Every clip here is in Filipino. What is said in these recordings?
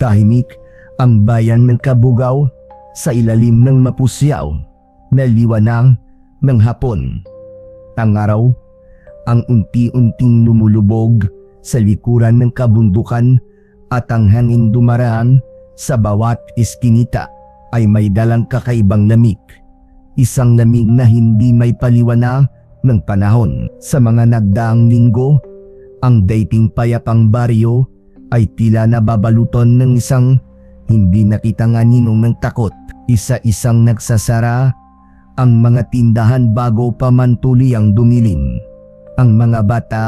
Tahimik ang bayan ng Kabugao sa ilalim ng mapusyaw na liwanag ng hapon. Ang araw ang unti-unting lumulubog sa likuran ng kabundukan at ang hangin dumaraan sa bawat iskinita ay may dalang kakaibang lamig. Isang lamig na hindi may paliwanag ng panahon. Sa mga nagdaang linggo, ang dating payapang baryo ay tila nababaluton ng isang hindi nakitang anino ng takot. Isa-isang nagsasara ang mga tindahan bago pa man tuluyang dumilim. Ang mga bata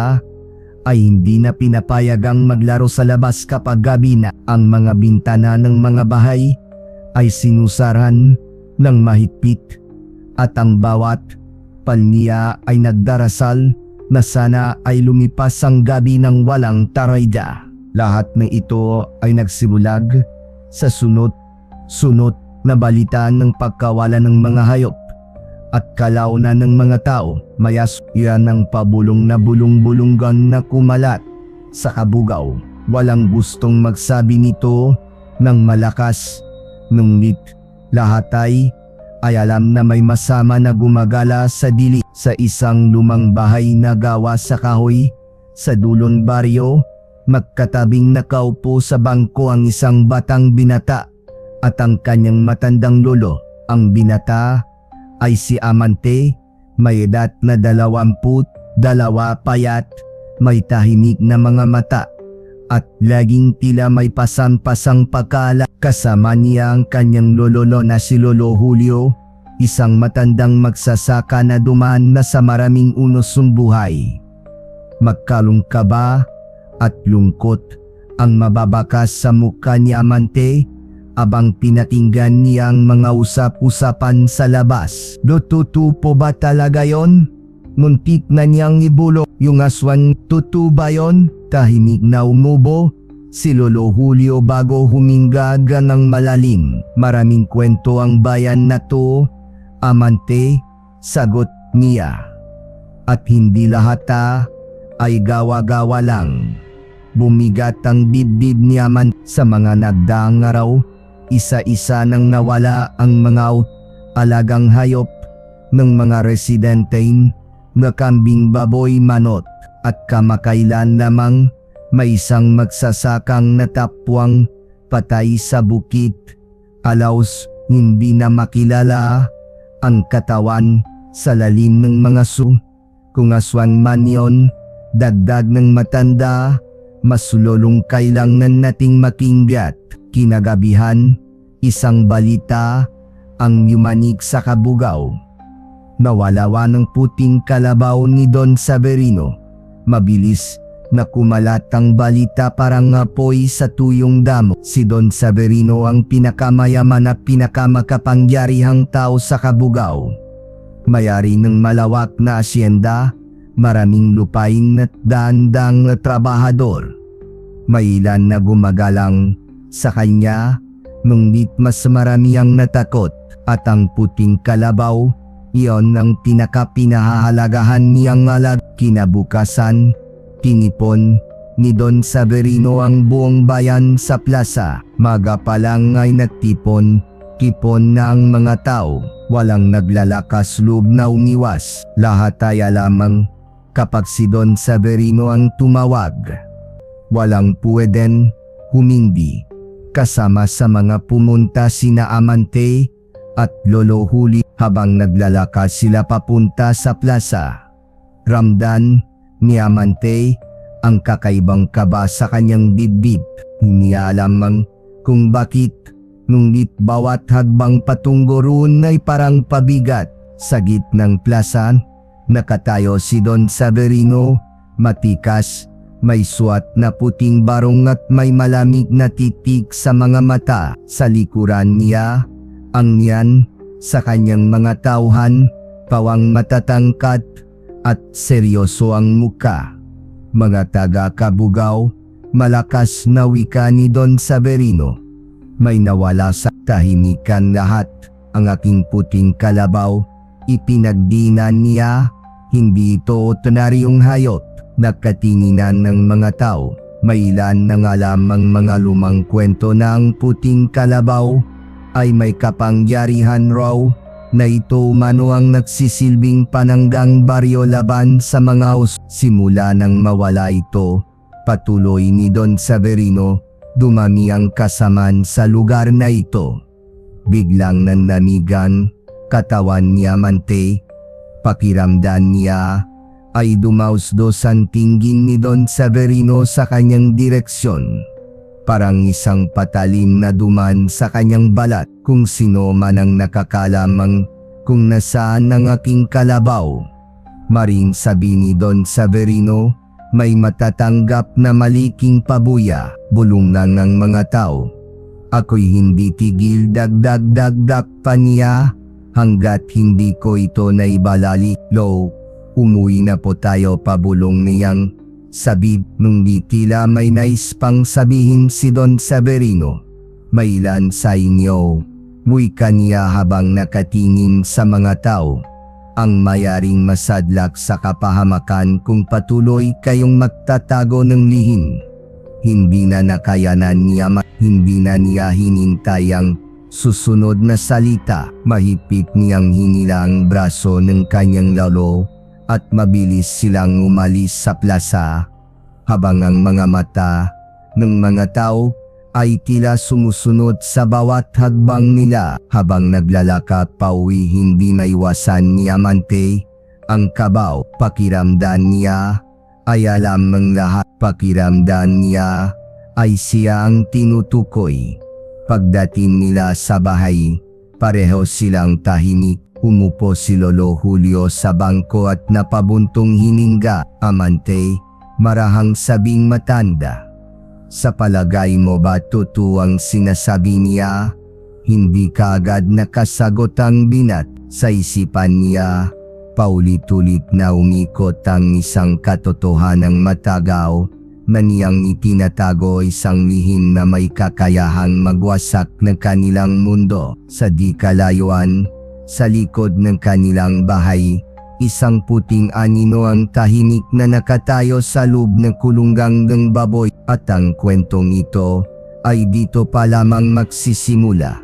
ay hindi na pinapayagang maglaro sa labas kapag gabi na. Ang mga bintana ng mga bahay ay sinusaran ng mahigpit at ang bawat palniya ay nagdarasal na sana ay lumipas ang gabi ng walang tarayda. Lahat ng ito ay nagsibulag sa sunod na balitaan ng pagkawala ng mga hayop at kalaunan ng mga tao. Mayas yan ang pabulong na bulong-bulunggan na kumalat sa Kabugao. Walang gustong magsabi nito ng malakas, ngunit lahat ay alam na may masama na gumagala sa dili. Sa isang lumang bahay na gawa sa kahoy sa dulong baryo, magkatabing nakaupo sa bangko ang isang batang binata at ang kanyang matandang lolo. Ang binata ay si Amante, may edad na 22, payat, may tahimik na mga mata at laging tila may pasang-pasang pagkaala. Kasama niya ang kanyang lolo na si Lolo Julio, isang matandang magsasaka na dumaan na sa maraming unos ng buhay. Magkalungkaba at lungkot ang mababakas sa mukha ni Amante abang pinakinggan niya ang mga usap-usapan sa labas. Totoo po ba talaga yon? Muntik na niyang ibulok yung aswang. Totoo ba yon? Tahimik na umubo si Lolo Julio bago huminga ng malalim. Maraming kwento ang bayan na to, Amante, sagot niya. At hindi lahat ay gawa-gawa lang. Bumigat ang dibdib ni Amante. Sa mga nagdaang araw, isa-isa nang nawala ang mga alagang hayop ng mga residente na kambing, baboy, manot at kamakailan lamang may isang magsasakang natapwang patay sa bukid. Alaos hindi na makilala ang katawan sa lalim ng mga kung aswang man yon. Dagdag ng matanda, mas lolong kailangan nating makinggat. Kinagabihan, isang balita ang yumanik sa Kabugao. Nawalawa ng puting kalabaw ni Don Severino. Mabilis na kumalat ang balita parang apoy sa tuyong damo. Si Don Severino ang pinakamayaman at pinakamakapangyarihang tao sa Kabugao. Mayari ng malawak na asyenda, maraming lupain at daan-daang trabahador. May ilan na gumagalang sa kanya, ngunit mas marami ang natakot. At ang puting kalabaw, iyon ang pinakapinahahalagahan niyang alag. Kinabukasan, tinipon ni Don Severino ang buong bayan sa plaza. Maga pa lang ay nagtipon na ang mga tao. Walang naglalakas loob na umiwas. Lahat ay lamang kapag si Don Severino ang tumawag. Walang pwedeng humindi. Kasama sa mga pumunta sina Amante at Lolo Julio. Habang naglalakas sila papunta sa plaza, ramdam ni Amante ang kakaibang kaba sa kanyang dibdib. Hindi alam kung bakit, ngunit bawat hagbang patungo roon ay parang pabigat. Sa gitnang plaza, nakatayo si Don Severino, matikas, may suot na puting barong at may malamig na titig sa mga mata. Sa likuran niya, ang niyan sa kanyang mga tauhan, pawang matatangkad at seryoso ang muka. Mga taga Kabugao, malakas na wika ni Don Severino. May nawala sa tahimikan lahat. Ang aking puting kalabaw, ipinagdinan niya. Hindi ito ordinaryong hayop. Nagkatinginan ng mga tao. May ilan na nga lamang mga lumang kwento na ang puting kalabaw ay may kapangyarihan raw na ito umano ang nagsisilbing pananggang baryo laban sa mga simula nang mawala ito. Patuloy ni Don Severino, dumami ang kasamaan sa lugar na ito. Biglang nanlamigan katawan ni Amante. Pakiramdam niya ay dumausdos ang tingin ni Don Severino sa kanyang direksyon. Parang isang patalim na duman sa kanyang balat. Kung sino man ang nakakalamang kung nasaan ang aking kalabaw. Maring sabi ni Don Severino, may matatanggap na maliking pabuya, bulong na ng mga tao. Ako'y hindi tigil dagdag pa niya hanggat hindi ko ito naibalali. Lo, umuwi na po tayo, pabulong niyang sabi nung di tila may nais pang sabihin si Don Severino. May ilan sa inyo, wika niya habang nakatingin sa mga tao, ang mayaring masadlak sa kapahamakan kung patuloy kayong magtatago ng lihim. Hindi na nakayanan niya, hindi na niya hinintay ang susunod na salita. Mahigpit niyang hinila ang braso ng kanyang lolo at mabilis silang umalis sa plaza, habang ang mga mata ng mga tao ay tila sumusunod sa bawat hagbang nila. Habang naglalakad pauwi, hindi naiwasan ni Amante ang kabaw. Pakiramdam niya ay alam ng lahat. Pakiramdam niya ay siya ang tinutukoy. Pagdating nila sa bahay, pareho silang tahimik. Umupo si Lolo Julio sa bangko at napabuntong hininga. Amante, marahang sabing matanda. Sa palagay mo ba totoo ang sinasabi niya? Hindi kaagad nakasagot ang binat. Sa isipan niya, paulit-ulit na umikot ang isang katotohanang matagaw na niyang itinatago, isang lihim na may kakayahang magwasak ng kanilang mundo. Sa di kalayuan, sa likod ng kanilang bahay, isang puting anino ang tahimik na nakatayo sa loob ng kulunggang ng baboy. At ang kwentong ito ay dito pa lamang magsisimula.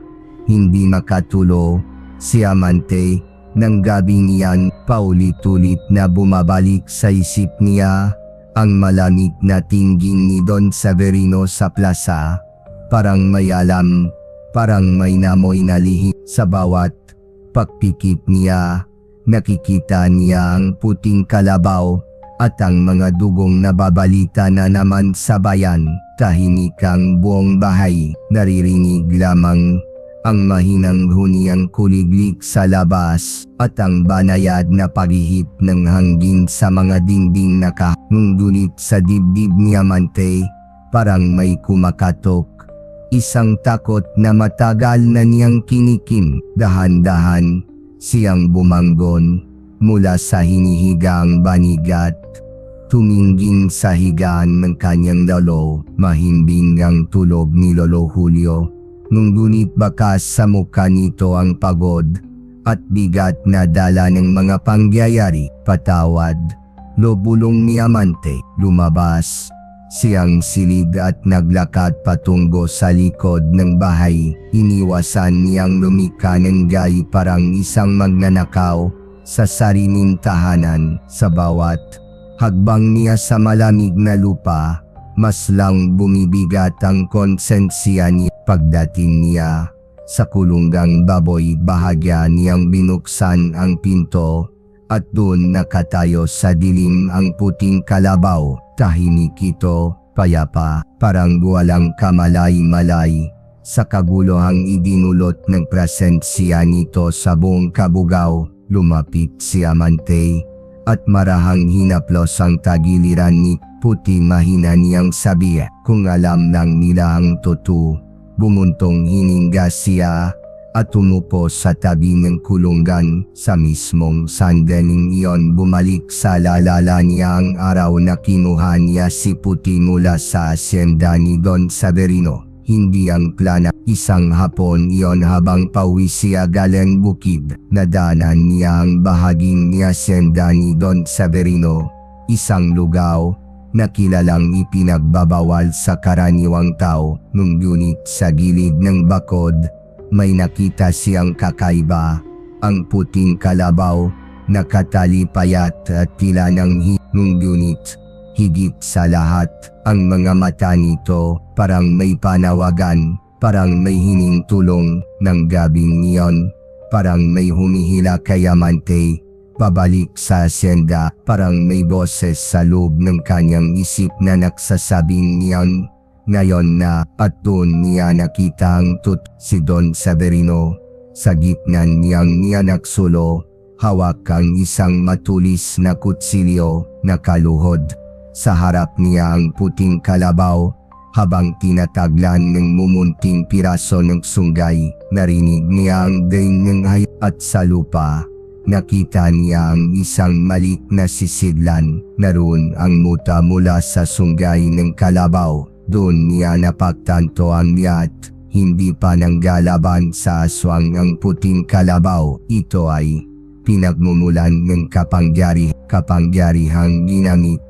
Hindi makatulo si Amante ng gabing iyan. Paulit-ulit na bumabalik sa isip niya ang malamig na tingin ni Don Severino sa plaza. Parang may alam, parang may namoy na lihim. Sa bawat pagpikit niya, nakikita niya ang puting kalabaw at ang mga dugong nababalita na naman sa bayan. Tahimik ang buong bahay, naririnig lamang ang mahinang huniang kuliglig sa labas at ang banayad na paghihip ng hangin sa mga dingding. Ngunit sa dibdib ni Amante, parang may kumakatok. Isang takot na matagal na niyang kinikim. Dahan-dahan siyang bumanggon mula sa hinihigang banigat. Tumingin sa higaan ng kanyang lolo. Mahimbing ang tulog ni Lolo Julio. Ngunit bakas sa mukha nito ang pagod at bigat na dala ng mga pangyayari. Patawad, Lo, bulong ni Amante. Lumabas siyang silid at naglakad patungo sa likod ng bahay. Iniwasan niyang lumika ng gay parang isang magnanakaw sa sariling tahanan. Sa bawat hagbang niya sa malamig na lupa, mas lang bumibigat ang konsensya niya. Pagdating niya sa kulunggang baboy, bahagya niyang binuksan ang pinto at doon nakatayo sa dilim ang puting kalabaw. Tahimik ito, payapa, parang walang kamalay-malay sa kaguluhang idinulot ng presensya nito sa buong kabugaw. Lumapit si Amante at marahang hinaplos ang tagiliran ni puti. Mahina niyang sabi, kung alam lang nila ang totoo. Bumuntong hininga siya at umupo sa tabi ng kulunggan. Sa mismong sandaling iyon, bumalik sa lalala niya ang araw na kinuha niya si puti mula sa asyenda ni Don Severino. Hindi ang plana. Isang hapon iyon habang pauwi siya galing bukid, nadaanan niya ang bahaging ni asyenda ni Don Severino. Isang lugaw na kilalang ipinagbabawal sa karaniwang tao. Ngunit sa gilid ng bakod, may nakita siyang kakaiba. Ang puting kalabaw, nakatali payat at tila ng ngunit higit sa lahat, ang mga mata nito parang may panawagan, parang may hining tulong ng gabing iyon, parang may humihila kay Amante, pabalik sa asyenda, parang may boses sa loob ng kanyang isip na nagsasabing niyan. Ngayon na, at doon niya nakita ang si Don Severino. Sa gitna niya nagsulo, hawak ang isang matulis na kutsilyo, nakaluhod. Sa harap niya ang puting kalabaw, habang tinataglan ng mumunting piraso ng sunggay. Narinig niya ang ding ng hayop at sa lupa. Nakita niya ang isang maliit na sisidlan. Naroon ang muta mula sa sunggay ng kalabaw. Doon niya napagtanto ang yat. Hindi pa nanggalaban sa aswang ang puting kalabaw. Ito ay pinagmumulan ng kapangyarihang ginamit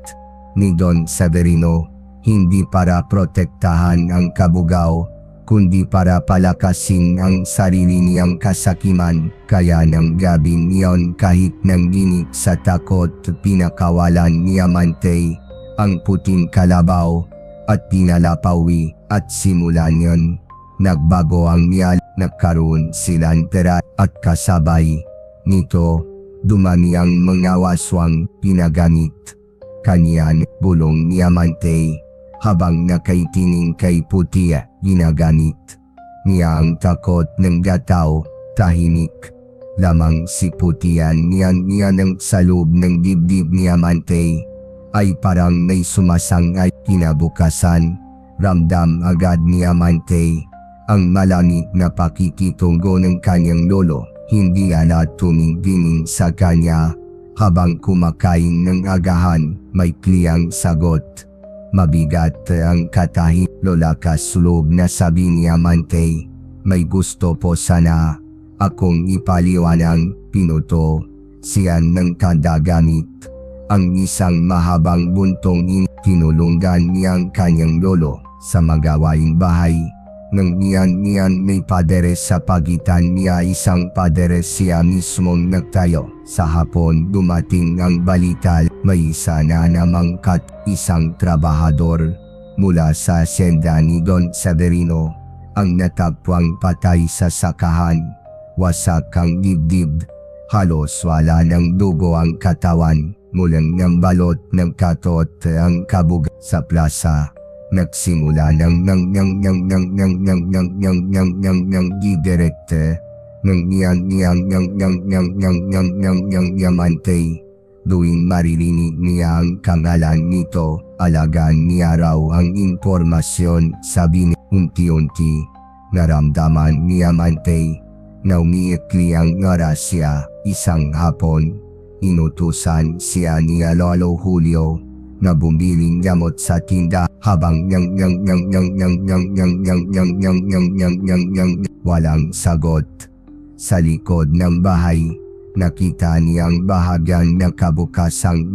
ni Don Severino, hindi para protektahan ang kabugaw, kundi para palakasin ang sarili niyang kasakiman. Kaya ng gabing iyon, kahit nanginig sa takot, pinakawalan ni Amante ang puting kalabaw at pinalapawi, at simula niyon nagbago ang niyal. Nagkaroon silang pera at kasabay nito, dumami ang mga waswang pinagamit kanyan. Bulong ni Amante habang nakaitingin kay Puti. Ginagamit niya ang takot ng gatao. Tahimik lamang si Puti. Niyan ng sa loob ng dibdib ni Amante ay parang may sumasangay. Kinabukasan, ramdam agad ni Amante ang malamig na pakikitungo ng kanyang lolo. Hindi tumingin sa kanya habang kumakain ng agahan. May kliyang sagot. Mabigat ang katahi. Lola, kasulog na sabi ni Amante. May gusto po sana akong ipaliwanag. Pinuto siyan ng kadagamit ang isang mahabang buntong. Tinulungan niyang kanyang lolo sa magawaing bahay. Nang niyan may padere sa pagitan niya, isang padere, siya mismong nagtayo. Sa hapon dumating ang balita, may isa na namang isang trabahador mula sa asyenda ni Don Severino ang natagpuang patay sa sakahan. Wasak ang dibdib, halos wala ng dugo ang katawan, mulang ng balot ng katot ang kabug. Sa plaza nagsimula ng giderete ng Amante. Tuwing maririnig niya ang kangalan nito, alagaan niya raw ang impormasyon. Sabi ni unti-unti, naramdaman ni Amante na umiikli ang orasya. Isang hapon, inutusan siya ni Lolo Julio na bumiling gamot sa tinda. Habang walang sagot sa likod ng bahay, nakita niyang bahagyan na kabukasang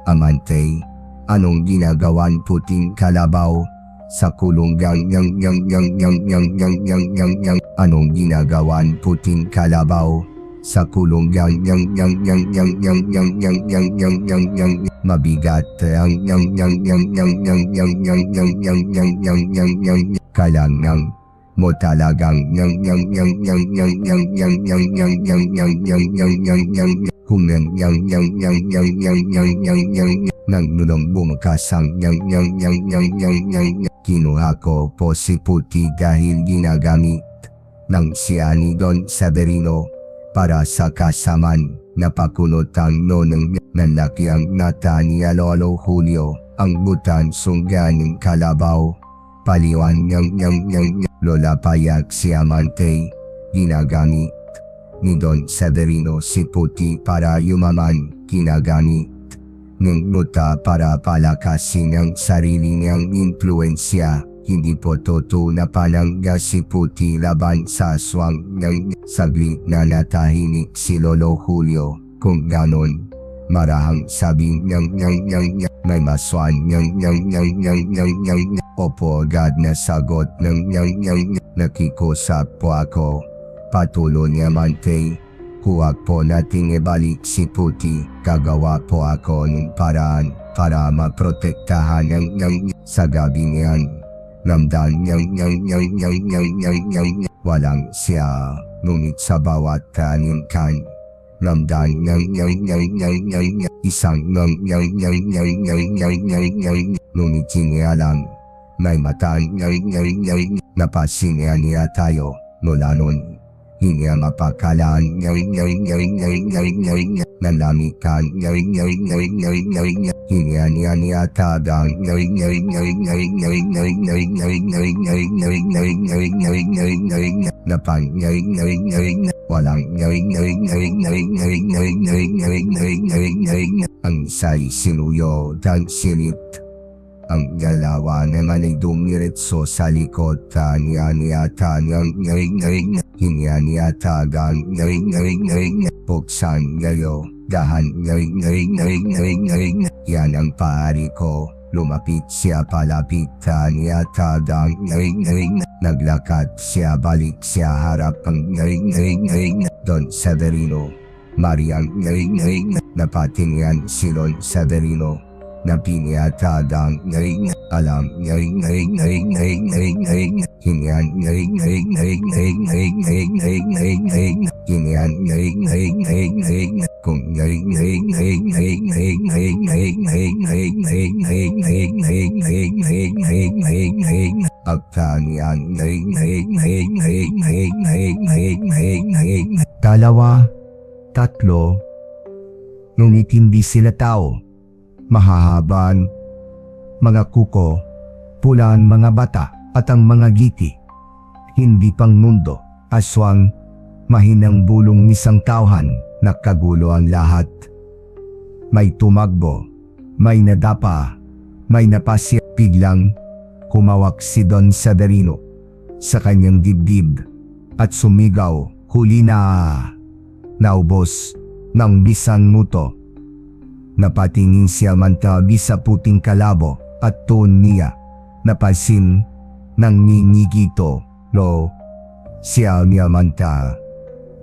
Amante, anong ginagawan puting kalabaw sa kulunggang anong ginagawan puting kalabaw sa kulunggang mabigat ang kailangan mo talagang nang nunong bumukas ang kinuha ko po si Puti dahil ginagamit ng siya ni Don Severino para sa kasaman. Napakulot ang nonong nanlaki ang nata ni Lolo Julio. Ang butan sungganing kalabaw. Paliwan Lola, payag si Amante. Ginagamit ni Don Severino si Puti para yumaman. Ginagamit ng muta para palakasin ang sarili niyang impluensya. Hindi po totoo na palangga si Puti laban sa aswang. Ng saglit na natahimik si Lolo Julio. Kung ganon, Marahang sabing nyang, may maswan nyang. Opo agad na sagot ng nyang. Nakikusap po ako. Patuloy ni Amante. Huwag po nating ibalik si Puti. Gagawa po ako ng paraan para maprotektahan ng sa gabi niyan. Ramdam nyang. Walang siya. Ngunit sa bawat kanimkan. Ramdam nyang. Isang nyang. Ngunit sinialang. May mata nyang. Napasinga niya tayo. Mula nun. Hindi mapakalaan nalamikan hindi niya tagang napan walang ang say sinuyo dan silip. Ang galawa naman ay dumiretso sa likod niya tagang buksan ngayo dahan yan ang paari ko. Lumapit siya palapit niya tagang naglakad siya balik siya harap ang Don Severino. Mariang napatingyan si Don Severino. Napiniatagang alam kung dalawa, tatlo, ngunit hindi sila tao. Mahahaban, mga kuko, pulaan mga bata at ang mga giti. Hindi pang mundo, aswang, mahinang bulong isang tauhan, nakagulo ang lahat. May tumagbo, may nadapa, may napasya. Biglang, kumawak si Don Severino sa kanyang dibdib at sumigaw, huli na! Naubos ng bisan muto. Napatingin siya mantabi sa puting kalabo at tuon niya. Napansin ng ngingigito. Lo, siya niya manta.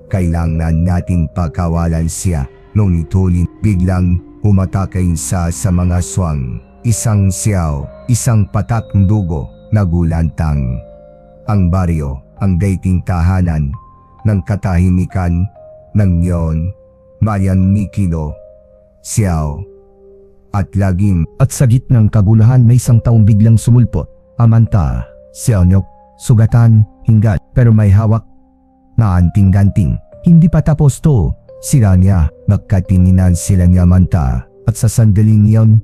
Kailangan nating pakawalan siya. Nung itulin, biglang umatakay sa mga aswang. Isang siyaw, isang patak dugo, nagulantang. Ang baryo, ang dating tahanan, ng katahimikan, ng yon, Mayan Mikilo. Siyaw at lagim at sa gitnang kaguluhan may isang taong biglang sumulpot. Amanta, siyanyok, sugatan, hinggat pero may hawak na anting-ganting. Hindi pa tapos to. Sila niya, magkatinginan sila ni Amanta at sa sandaling iyon,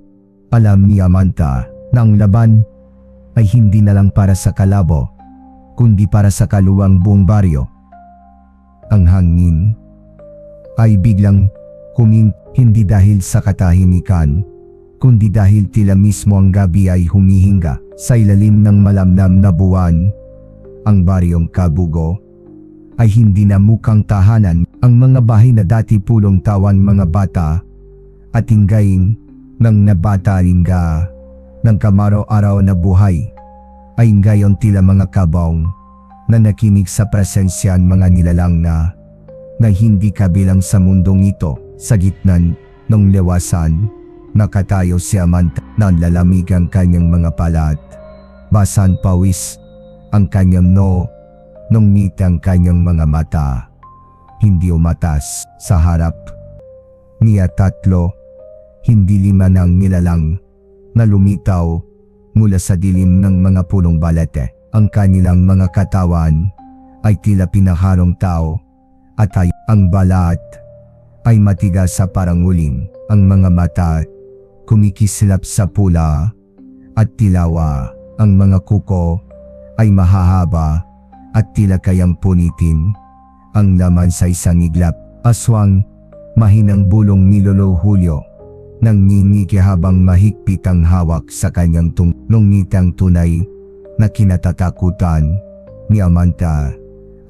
alam ni Amanta na ang laban ay hindi na lang para sa kalabo, kundi para sa kaluwang buong baryo. Ang hangin ay biglang hindi dahil sa katahimikan, kundi dahil tila mismo ang gabi ay humihinga sa ilalim ng malamnam na buwan. Ang baryong Kabugo ay hindi na mukhang tahanan. Ang mga bahay na dati pulong tawan mga bata at inggayin ng nabataringga ng kamaraw-araw na buhay ay ngayon tila mga kabong na nakinig sa presensyan mga nilalang na hindi kabilang sa mundong ito. Sa gitnan ng lewasan, nakatayo si Amanta na lalamig ang kanyang mga palat. Basan pawis ang kanyang nung ngiti ang kanyang mga mata. Hindi umatas sa harap niya tatlo, hindi lima ng nilalang na lumitaw mula sa dilim ng mga punong balete. Ang kanilang mga katawan ay tila pinaharong tao at ang balat ay matigas sa parang uling. Ang mga mata kumikislap sa pula at tilawa. Ang mga kuko ay mahahaba at tila kayang punitin. Ang laman sa isang iglap, aswang, mahinang bulong ni Lolo Julio. Nang ngingiki habang mahigpit ang hawak sa kanyang nung ngitang tunay na kinatatakutan ni Amanta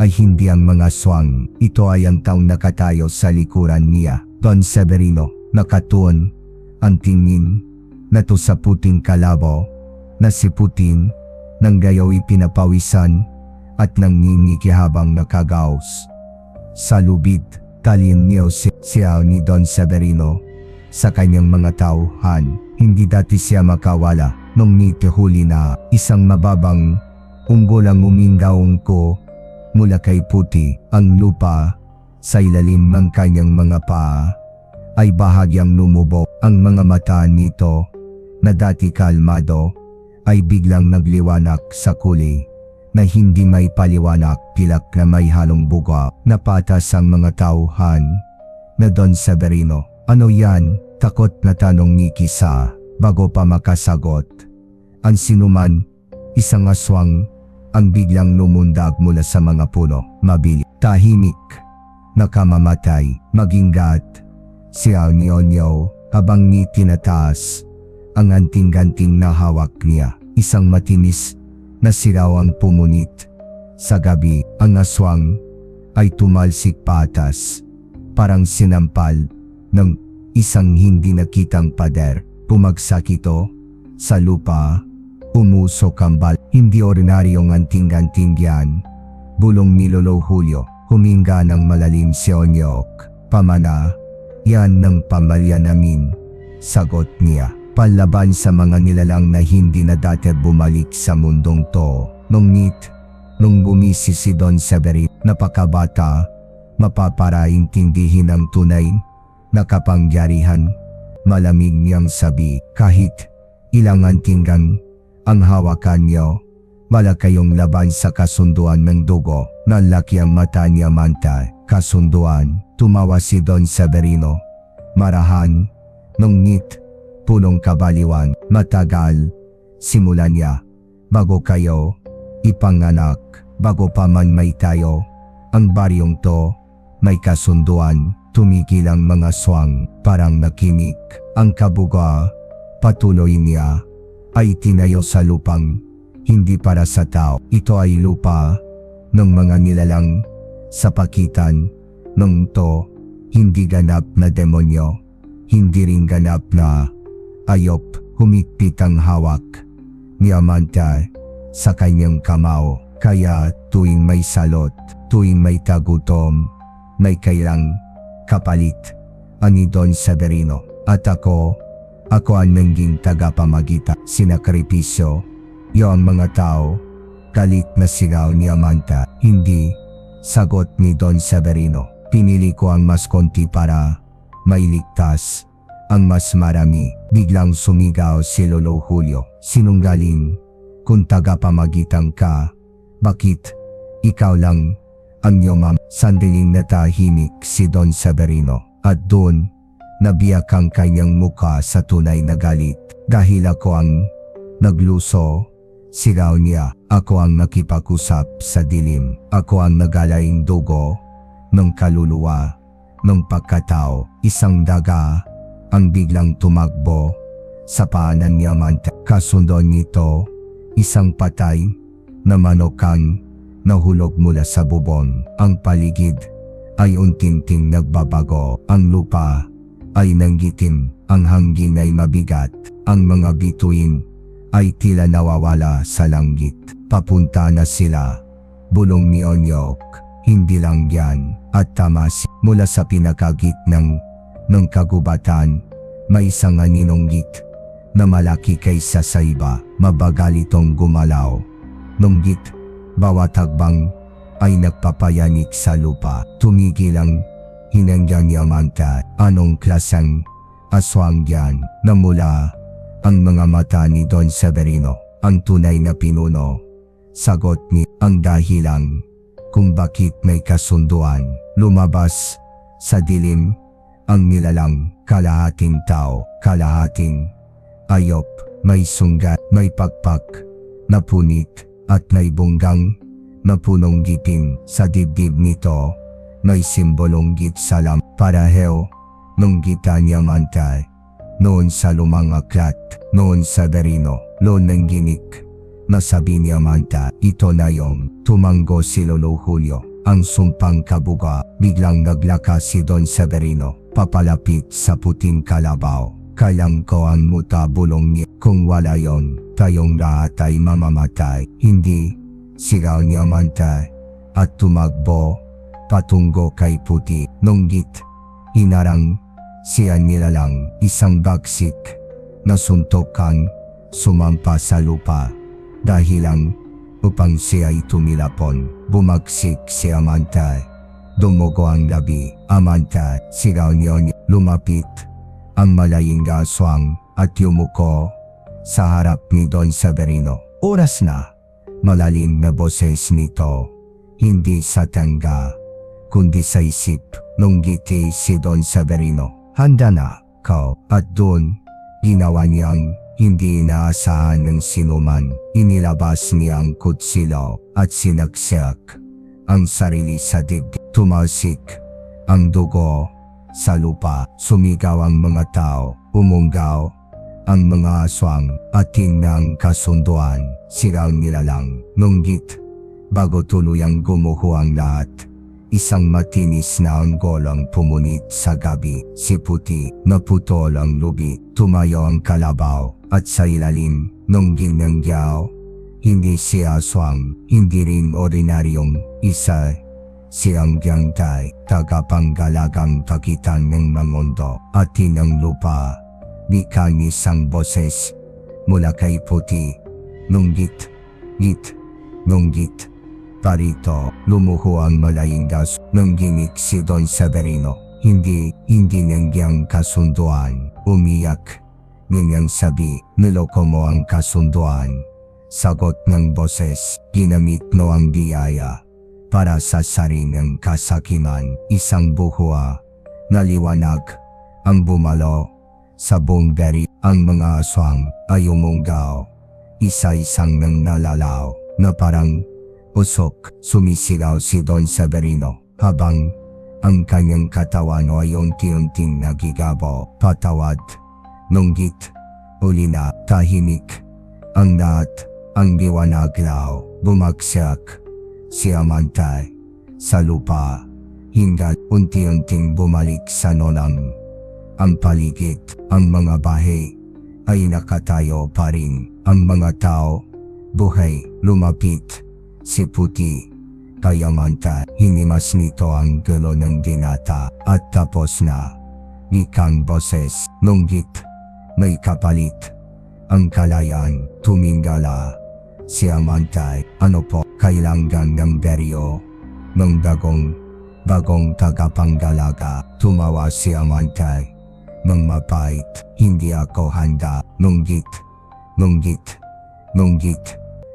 ay hindi ang mga aswang. Ito ay ang taong nakatayo sa likuran niya. Don Severino, Nakatuon ang tingin na to sa puting kalabo na si Putin nang gayaw ipinapawisan at nangingiki habang nakagaos. Sa lubid, talinyo siya ni Don Severino sa kanyang mga tauhan. Hindi dati siya makawala nung nitihuli na isang mababang unggol ang umingaong ko mula kay Puti. Ang lupa sa ilalim ng kanyang mga paa ay bahagyang lumubog. Ang mga mata nito na dati kalmado ay biglang nagliwanag sa kulay na hindi may paliwanag, pilak na may halong buga. Napatas ang mga tauhan na Don Severino. Ano yan? Takot na tanong ni Kisa bago pa makasagot. Ang sinuman, isang aswang ang biglang lumundag mula sa mga puno. Mabilis, tahimik, nakamamatay, maginggat. Si Alnionyo habang ni tinataas ang anting-ganting na hawak niya. Isang matinis na siraw ang pumunit. Sa gabi, ang aswang ay tumalsik patas, parang sinampal ng isang hindi nakitang pader. Pumagsak ito sa lupa, umusok ang bal. Hindi ordinaryong anting-ganting yan. Bulong ni Lolo Julio. Huminga ng malalim si Onyok. Pamana, yan ng pamilya namin. Sagot niya. Palaban sa mga nilalang na hindi na dati bumalik sa mundong to. Nung bumisi si Don Severino, napakabata, mapaparaintindihin ang tunay na kapangyarihan. Malamig niyang sabi, kahit ilang antinggan ang hawakan niyo, wala kayong laban sa kasunduan ng dugo. Nalaki ang mata niya manta. Kasunduan, tumawa si Don Severino. Marahan, punong kabaliwan. Matagal, simula niya, bago kayo ipanganak, bago pa man may tayo, ang baryong to, may kasunduan. Tumigil ang mga swang, parang nakinig. Ang kabuga, patuloy niya, ay tinayo sa lupang hindi para sa tao. Ito ay lupa ng mga nilalang. Sa pakitan ng to, hindi ganap na demonyo, hindi rin ganap na ayop. Humigpit ang hawak ni Amanta sa kanyang kamao. Kaya tuwing may salot, tuwing may tagutom, may kailang kapalit ani Don Severino. At ako ang naging tagapamagitan. Sinakripisyo yo ang mga tao. Galit na sigaw ni Amanta. Hindi, sagot ni Don Severino. Pinili ko ang mas konti para mailigtas ang mas marami. Biglang sumigaw si Lolo Julio. Sinungaling, kung tagapamagitan ka, bakit ikaw lang ang yumam? Sandaling natahimik si Don Severino at doon nabiyak ang kanyang muka sa tunay na galit. Dahil ako ang nagluso, sigaw niya. Ako ang nakipag-usap sa dilim. Ako ang nagalaing dugo ng kaluluwa ng pagkatao. Isang daga ang biglang tumakbo sa paanan ni Amanta. Kasunod nito, isang patay na manokang nahulog mula sa bubon. Ang paligid ay unti-unting nagbabago. Ang lupa ay nanggitim. Ang hangin ay mabigat. Ang mga bituin ay tila nawawala sa langit. Papunta na sila. Bulong ni Onyok. Hindi lang yan. At tama mula sa pinakagitnang ng kagubatan, may isang aninonggit na malaki kaysa sa iba. Mabagal itong gumalaw. Nunggit, bawat hagbang ay nagpapayanik sa lupa. Tumigil ang hinanggan ni Amanta. Anong klaseng aswang yan? Namula ang mga mata ni Don Severino. Ang tunay na pinuno. Sagot ni ang dahilan kung bakit may kasunduan. Lumabas sa dilim ang nilalang. Kalahating tao, kalahating ayop. May sunggat, may pakpak na punit at may bunggang na punong ngipin. Sa dibdib nito may simbolong gitsalam. Pareho nung gita niya Amanta. Noon sa lumang aklat, noon sa Severino, loon ng ginik. Nasabi ni Amanta, ito na yung tumanggo si Lolo Julio. Ang sumpang kabuga, biglang naglakas si Don Severino. papalapit sa puting kalabaw. Kailang ko ang mutabulong niya. Kung wala yon, tayong lahat ay mamamatay. Hindi, sigaw ni Amante at tumakbo patungo kay Puti. Nunggit, hinarang siya nilalang isang bagsik na suntokan sumampa sa lupa. Dahilang upang siya ay tumilapon. Bumagsik si Amante. Dumugo ang labi. Amante, sigaw niya. Lumapit ang malaying aswang at yumuko sa harap ni Don Severino. Oras na. Malalim na boses nito. Hindi sa tanga, kundi sa isip. Nunggiti si Don Severino. Handa na, Kao. At doon, ginawa niyang hindi inaasahan ng sinuman. Inilabas niya ang kutsilo at sinagsak ang sarili sa dibdib. Tumalsik ang dugo sa lupa. Sumigaw ang mga tao. Umunggaw ang mga aswang at tinang kasunduan. Sigaw nilalang. Nunggit, bago tuluyang gumuho ang lahat, isang matinis na anggol ang pumunit sa gabi. Si Puti, naputol ang lubi. Tumayo ang kalabaw at sa ilalim nung ginangyaw. Hindi si aswang, hindi rin ordinaryong isa. Si Amante, tagapanggalagang pagitan ng mundo at ng lupa. Nikanis ang boses mula kay Puti. Nunggit, ngit, nunggit. Parito, lumuho ang malaying gas. Nangginik si Don Severino. Hindi nangyang kasunduan. Umiyak. Niyang sabi, niloko mo ang kasunduan. Sagot ng boses, ginamit mo ang biyaya para sa sariling kasakiman. Isang buhua na liwanag ang bumalo sa bumberi. Ang mga aswang ay umunggaw. Isa-isang nang nalalaw na parang usok. Sumisigaw si Don Severino habang ang kanyang katawan ay unti-unting nagigabo. Patawad. Nunggit. Uli na. Tahimik ang lahat. Ang liwanag law. Bumagsak si Amante sa lupa hingga unti-unting bumalik sa nolang. Ang paligid, ang mga bahay ay nakatayo pa rin. Ang mga tao, buhay. Lumapit si Puti kay Amante. Hinimas nito ang gulo ng dinata at tapos na. Nikang boses. Nunggit, may kapalit. Ang kalayaan, tumingala si Amante. Ano po? Kailangan ng beryo ng bagong tagapanggalaga. Tumawa si Amante. Nang mapait, hindi ako handa. Nunggit, nunggit, nunggit.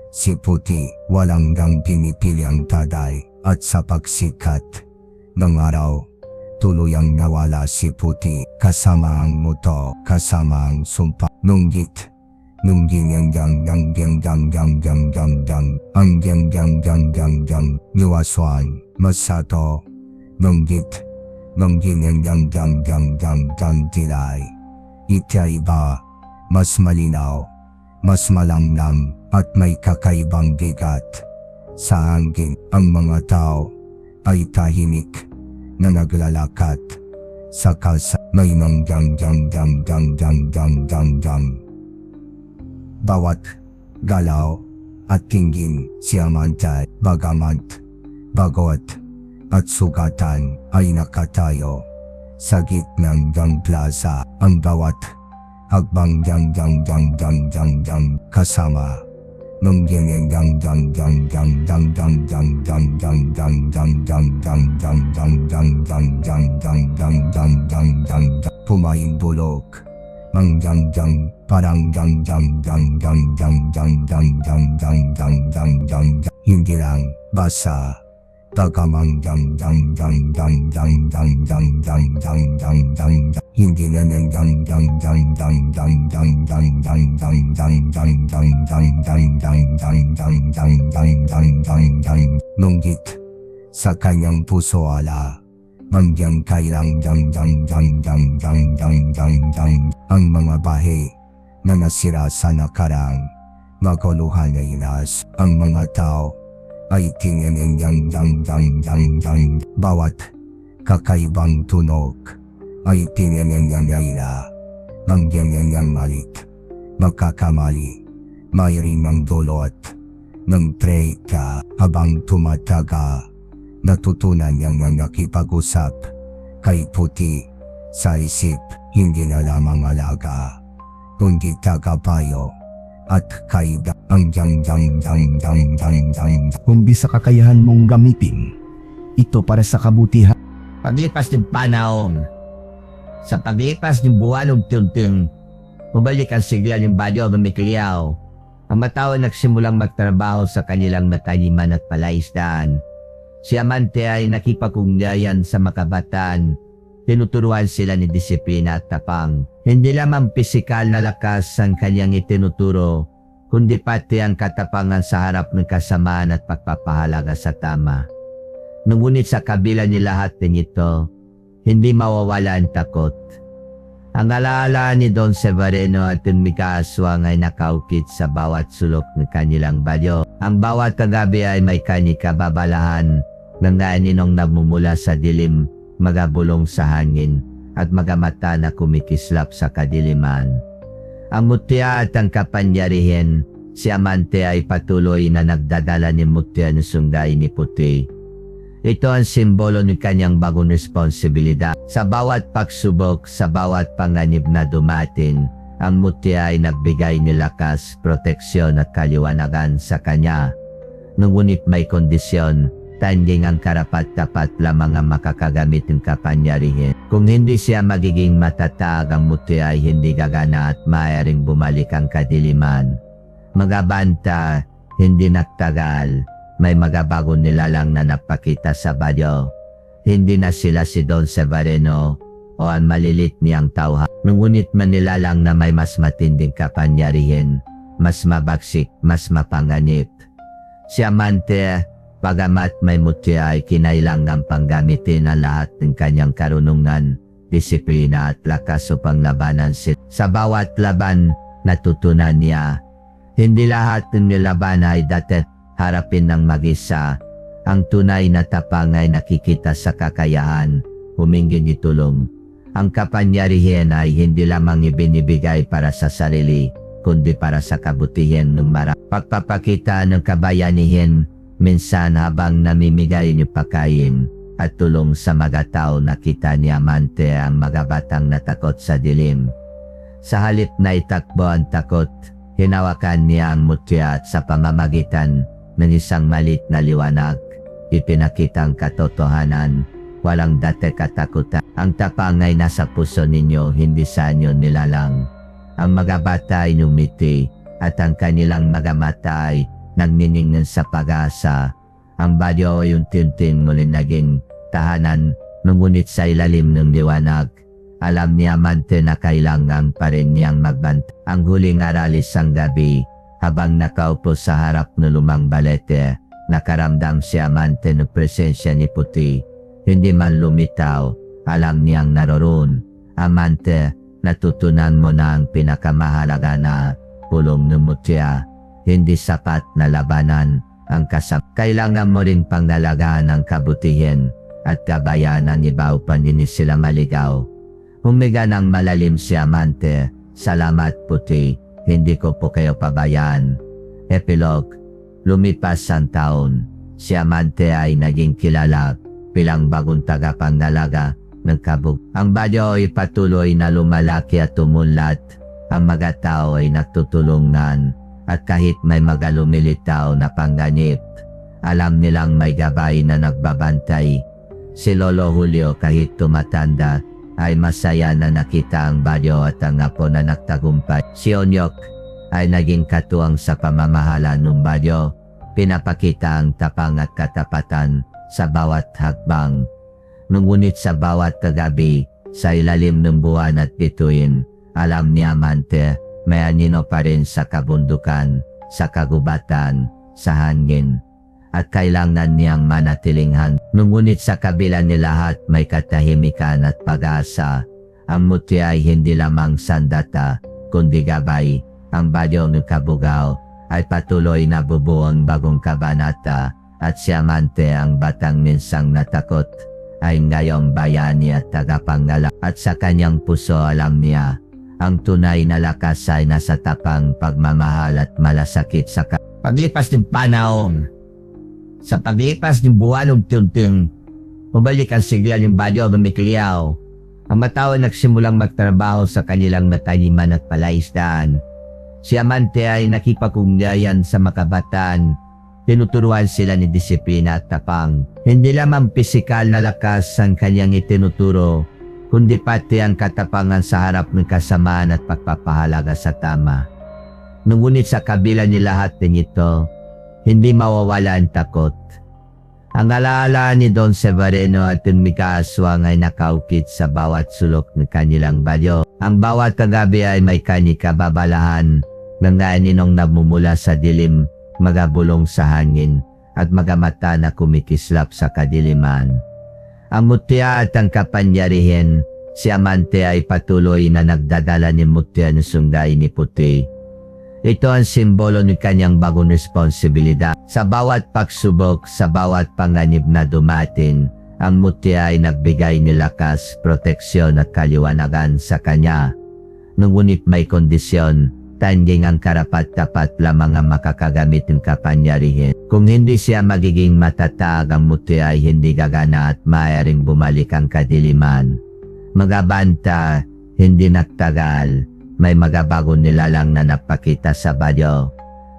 Si Puti, walang gang pinipili ang taday. At sa pagsikat ng araw, tuluyang nawala si Puti. Kasama ang muto, kasama ang sumpa. Nunggit, Niwaswan, masato, nunggit, tilay. Itaiba, mas malinaw, mas malamlam, at may kakaibang bigat. Sa hangin, ang mga tao ay tahimik na naglalakad sa kalsada. May bawat galaw at tingin si Amante. Bagamat bagot at sugatan ay nakatayo sa gitnang plaza. Ang bawat hagbang kasama nung pumaying bulok. Parang hindi lang basa. Hindi na nunggit sa kanyang puso ala. Mangyang kailang ang mga bahay na nasira sa nakarang maguluhan na inas. Ang mga tao ay tingin bawat kakaibang tunog ay tinanangangayla. Mangyangang malit. Magkakamali. Mayroong mang dulot. Nang pray ka habang tumataga. Natutunan niyang nakipag-usap. Kay puti. Sa isip, hindi na lamang alaga. Kundi tagapayo. At kaida ang jang. Kung di sa kakayahan mong gamitin, ito para sa kabutihan. Paglipas ng panahon, sa paglipas ng buwan unti-unting, bumalik ang sigla ng badyo ng Mikliyaw. Ang matao nagsimulang magtrabaho sa kanilang mataniman at palaisdaan. Si Amante ay nakipag-ugnayan sa makabatan. Tinuturuan sila ni disiplina at tapang. Hindi lamang pisikal na lakas ang kanyang itinuturo, kundi pati ang katapangan sa harap ng kasamaan at pagpapahalaga sa tama. Ngunit sa kabila ni lahat ng ito, hindi mawawala ang takot. Ang alaala ni Don Severino at yung Mika-aswang ay nakaukit sa bawat sulok ng kanilang badyo. Ang bawat kagabi ay may kanikababalahan ng naaninong namumula sa dilim, magabulong sa hangin at magamata na kumikislap sa kadiliman. Ang mutya at ang kapangyarihan, si Amante ay patuloy na nagdadala ni mutya ng sunggay ni puti. Ito ang simbolo ng kanyang bagong responsibilidad. Sa bawat pagsubok, sa bawat panganib na dumating, ang mutya ay nagbigay ni lakas, proteksyon at kaliwanagan sa kanya. Ngunit may kondisyon, tanging ang karapat-dapat lamang ang makakagamit ng kapangyarihan. Kung hindi siya magiging matatag, ang mutya ay hindi gagana at maaaring bumalik ang kadiliman. Magabanta, hindi nagtagal. May magabagong nilalang na napakita sa badyo. Hindi na sila si Don Severino o ang malilit niyang tauhan. Ngunit manilalang na may mas matinding kapangyarihan, mas mabagsik, mas mapanganib. Si Amante, bagamat may mutya ay kinailangang panggamitin ang lahat ng kanyang karunungan, disiplina at lakas upang labanan sila. Sa bawat laban, natutunan niya. Hindi lahat ng nilaban ay dati harapin ng mag-isa. Ang tunay na tapang ay nakikita sa kakayahan, humingi ni tulong. Ang kapangyarihan ay hindi lamang ibinibigay para sa sarili, kundi para sa kabutihan ng marami. Pagpapakita ng kabayanihan, minsan habang namimigay ni pagkain at tulong sa mga tao, nakita ni Amante ang mga batang natakot sa dilim. Sa halip na itakbo ang takot, hinawakan niya ang mutya at sa pamamagitan ng isang malit na liwanag, ipinakita ang katotohanan. Walang dati katakutan. Ang tapang ay nasa puso ninyo, hindi sa inyo nilalang. Ang mga bata ay numiti at ang kanilang mga mata ay nagniningnan sa pag-asa. Ang badyo ay unti-unting muli naging tahanan, ngunit sa ilalim ng liwanag. Alam ni Amante na kailangan pa rin niyang magbanta. Ang huling aral isang gabi, habang nakaupo sa harap ng lumang balete, nakaramdam si Amante ng presensya ni puti. Hindi man lumitaw, alam niyang naroroon. Amante, natutunan mo na ang pinakamahalaga na pulong ng mutya. Hindi sapat na labanan ang kasap. Kailangan mo rin pangnalagaan ang kabutihan at kabayanan iba upang hindi sila maligaw. Humiga ng malalim si Amante. Salamat puti. Hindi ko po kayo pabayaan. Epilogue. Lumipas ang taon. Si Amante ay naging kilala bilang bagong tagapangalaga ng kabug. Ang badyo ay patuloy na lumalaki at tumunlad. Ang mga tao ay nagtutulungan at kahit may mga lumilitaw na panganib, alam nilang may gabay na nagbabantay. Si Lolo Julio kahit tumatanda ay masaya na nakita ang badyo at ang apo na nagtagumpay. Si Onyok ay naging katuwang sa pamamahala ng badyo. Pinapakita ang tapang at katapatan sa bawat hakbang. Ngunit sa bawat kagabi, sa ilalim ng buwan at bituin, alam ni Amante may anino pa rin sa kabundukan, sa kagubatan, sa hangin. At kailangan niyang manatiling handa. Ngunit sa kabila ni lahat may katahimikan at pag-asa. Ang mutya ay hindi lamang sandata, kundi gabay. Ang badyo ng kabugaw ay patuloy na bubuo ang bagong kabanata at si Amante ang batang minsang natakot ay ngayong bayani at tagapangalaga at sa kanyang puso alam niya ang tunay na lakas ay nasa tapang pagmamahal at malasakit sa paglipas ng panahon. Sa paglipas ng buwan unti-unting bumalik ang sigla ng Badyo Lumikliaw. Ang matao ay nagsimulang magtrabaho sa kanilang mataniman at palaisdaan. Si Amante ay nakipagugnayan sa makabataan. Tinuturuan sila ni disiplina at tapang. Hindi lamang pisikal na lakas ang kanyang itinuturo, kundi pati ang katapangan sa harap ng kasamaan at pagpapahalaga sa tama. Ngunit sa kabila ni lahat ng ito, hindi mawawala ang takot. Ang alaala ni Don Severino at yung Mika Aswang ay nakaukit sa bawat sulok ng kanilang badyo. Ang bawat kagabi ay may kababalahan ng naaninong namumula sa dilim, magabulong sa hangin at magamata na kumikislap sa kadiliman. Ang mutya at ang kapangyarihan, si Amante ay patuloy na nagdadala ni mutya ng sunggay ni puti. Ito ang simbolo ng kanyang bagong responsibilidad. Sa bawat pagsubok, sa bawat panganib na dumating, ang mutya ay nagbigay ni lakas, proteksyon at kaliwanagan sa kanya. Ngunit may kondisyon, tanging ang karapat-dapat lamang ang makakagamit ng kapangyarihan. Kung hindi siya magiging matatag, ang mutya ay hindi gagana at maaaring bumalik ang kadiliman. Magabanta, hindi nagtagal, may magabagong nilalang na napakita sa badyo.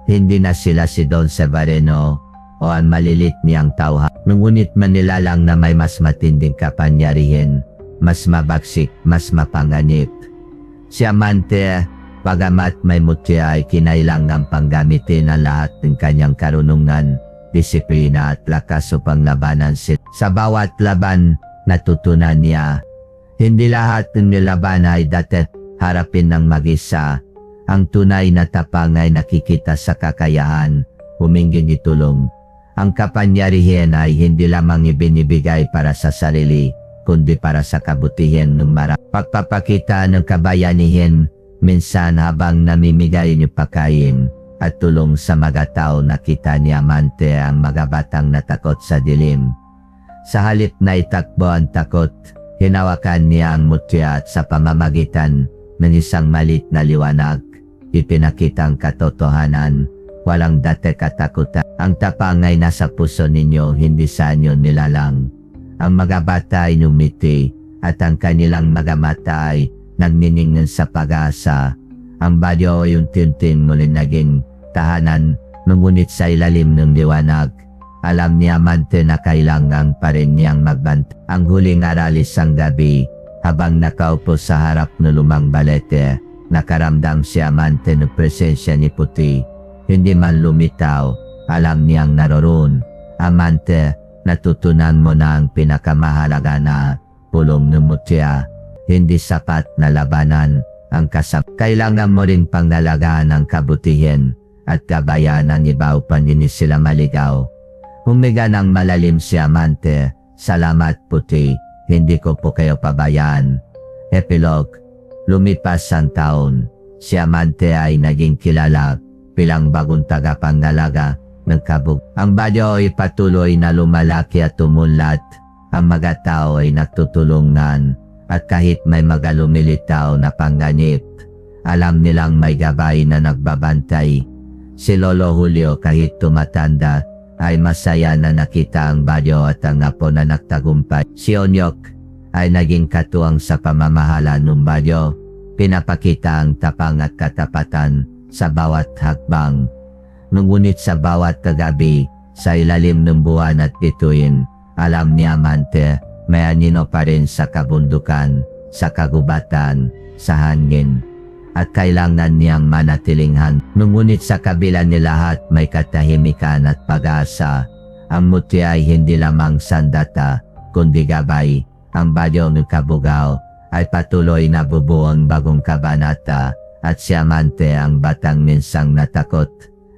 Hindi na sila si Don Severino o ang malilit niyang tauhan. Ngunit manilalang na may mas matinding kapangyarihan, mas mabagsik, mas mapanganib. Si Amante, bagamat may mutya ay kinailangang panggamitin ang lahat ng kanyang karunungan, disiplina at lakas upang labanan sila. Sa bawat laban, natutunan niya, hindi lahat ng nilaban ay dati harapin ng mag-isa. Ang tunay na tapang ay nakikita sa kakayahan, humingin itulong. Ang kapangyarihan ay hindi lamang ibinibigay para sa sarili, kundi para sa kabutihan ng marami. Pagpapakita ng kabayanihan, minsan habang namimigay niyo pagkain at tulong sa mga tao, nakita ni Amante ang mga batang natakot sa dilim. Sa halip na itakbo ang takot, hinawakan niya ang mutya at sa pamamagitan ng isang malit na liwanag, ipinakita ang katotohanan. Walang dati katakutan. Ang tapang ay nasa puso ninyo, hindi sa inyo nilalang. Ang mga bata ay numiti at ang kanilang mga mata ay nagniningin sa pag-asa. Ang badyo ay unti-unting muli naging tahanan, ngunit sa ilalim ng liwanag. Alam ni Amante na kailangan pa rin niyang magbanta. Ang huling aral isang gabi, habang nakaupo sa harap ng lumang balete, nakaramdam si Amante ng presensya ni puti. Hindi man lumitaw, alam niyang naroroon. Amante, natutunan mo na ang pinakamahalaga na pulong ng mutya. Hindi sapat na labanan ang kailangan mo rin pangnalagaan ang kabutihan at kabayan ng iba upang hindi sila maligaw. Humiga ng malalim si Amante. Salamat puti, hindi ko po kayo pabayaan. Epilog. Lumipas ang taon, si Amante ay naging kilala bilang bagong tagapangalaga ng kabug. Ang badyo ay patuloy na lumalaki at tumunlad. Ang mga tao ay nagtutulungan at kahit may mga lumilitaw na panganib, alam nilang may gabay na nagbabantay. Si Lolo Julio kahit tumatanda ay masaya na nakita ang badyo at ang apo na nagtagumpay. Si Onyok ay naging katuwang sa pamamahala ng badyo. Pinapakita ang tapang at katapatan sa bawat hakbang. Ngunit sa bawat kagabi, sa ilalim ng buwan at bituin, alam ni Amante, may anino pa rin sa kabundukan, sa kagubatan, sa hangin. At kailangan niyang manatiling ngunit sa kabila ni lahat may katahimikan at pag-asa. Ang mutya ay hindi lamang sandata, kundi gabay. Ang badyo ng kabugaw ay patuloy na bubuong bagong kabanata. At si Amante, ang batang minsang natakot,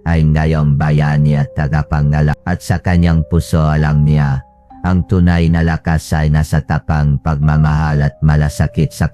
ay ngayong bayani at tagapangalaga. At sa kanyang puso alam niya, ang tunay na lakas ay nasa tapang pagmamahal at malasakit sa